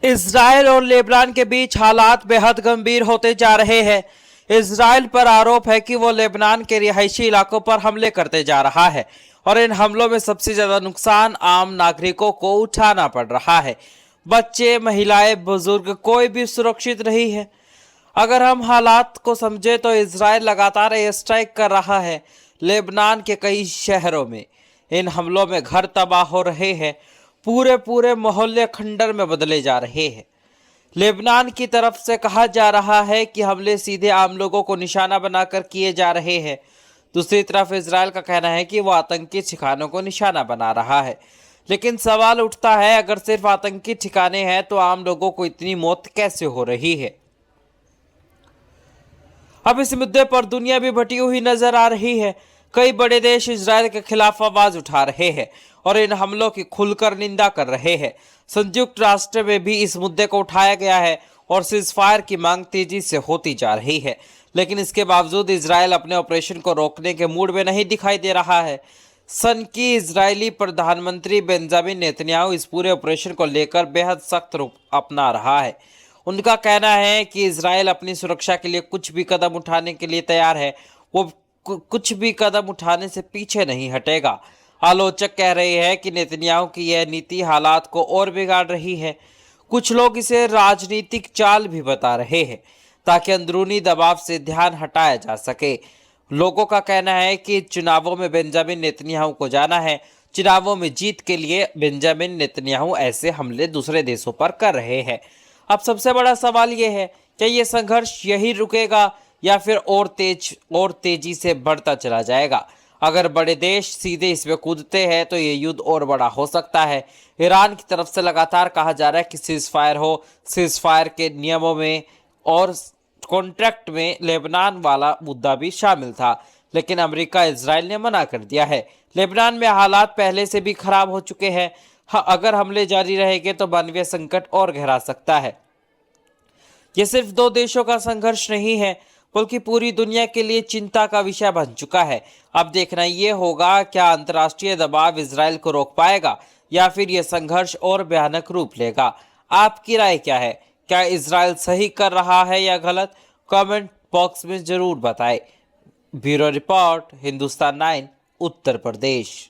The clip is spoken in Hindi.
इजराइल और लेबनान के बीच हालात बेहद गंभीर होते जा रहे हैं। इजराइल पर आरोप है कि वो लेबनान के रिहायशी इलाकों पर हमले करते जा रहा है और इन हमलों में सबसे ज्यादा नुकसान आम नागरिकों को उठाना पड़ रहा है। बच्चे, महिलाएं, बुजुर्ग, कोई भी सुरक्षित नहीं है। अगर हम हालात को समझे तो इजराइल लगातार एयर स्ट्राइक कर रहा है लेबनान के कई शहरों में। इन हमलों में घर तबाह हो रहे हैं, पूरे पूरे मोहल्ले खंडर में बदले जा रहे हैं। लेबनान की तरफ से कहा जा रहा है कि हमले सीधे आम लोगों को निशाना बनाकर किए जा रहे हैं। दूसरी तरफ इजराइल का कहना है कि वो आतंकी ठिकानों को निशाना बना रहा है। लेकिन सवाल उठता है, अगर सिर्फ आतंकी ठिकाने हैं तो आम लोगों को इतनी मौत कैसे हो रही है? अब इस मुद्दे पर दुनिया भी भटी हुई नजर आ रही है। कई बड़े देश इजराइल के खिलाफ आवाज उठा रहे हैं और इन हमलों की खुलकर निंदा कर रहे हैं। संयुक्त राष्ट्र में भी इस मुद्दे को उठाया गया है और सीजफायर की मांग तेजी से होती जा रही है। लेकिन इसके बावजूद इजराइल अपने ऑपरेशन को रोकने के मूड में नहीं दिखाई दे रहा है। सन की इजरायली प्रधानमंत्री बेंजामिन नेतन्याहू इस पूरे ऑपरेशन को लेकर बेहद सख्त रुख अपना रहा है। उनका कहना है कि इजराइल अपनी सुरक्षा के लिए कुछ भी कदम उठाने के लिए तैयार है। वो कुछ भी कदम उठाने से पीछे नहीं हटेगा। आलोचक कह रहे हैं कि नेतन्याहू की यह नीति हालात को और बिगाड़ रही है। कुछ लोग इसे राजनीतिक चाल भी बता रहे हैं ताकि अंदरूनी दबाव से ध्यान हटाया जा सके। लोगों का कहना है कि चुनावों में बेंजामिन नेतन्याहू को जाना है। चुनावों में जीत के लिए बेंजामिन नेतन्याहू ऐसे हमले दूसरे देशों पर कर रहे हैं। अब सबसे बड़ा सवाल यह है, क्या ये संघर्ष यही रुकेगा या फिर और तेजी से बढ़ता चला जाएगा? अगर बड़े देश सीधे इसमें कूदते हैं तो ये युद्ध और बड़ा हो सकता है। ईरान की तरफ से लगातार कहा जा रहा है कि सीजफायर हो। सीजफायर के नियमों में और कॉन्ट्रैक्ट में लेबनान वाला मुद्दा भी शामिल था, लेकिन अमेरिका, इजराइल ने मना कर दिया है। लेबनान में हालात पहले से भी खराब हो चुके हैं। हाँ, अगर हमले जारी रहेंगे तो मानवीय संकट और गहरा सकता है। ये सिर्फ दो देशों का संघर्ष नहीं है, बल्कि पूरी दुनिया के लिए चिंता का विषय बन चुका है। अब देखना ये होगा, क्या अंतर्राष्ट्रीय दबाव इजराइल को रोक पाएगा या फिर यह संघर्ष और भयानक रूप लेगा? आपकी राय क्या है? क्या इजराइल सही कर रहा है या गलत? कमेंट बॉक्स में जरूर बताएं। Bureau report, Hindustan 9, Uttar Pradesh.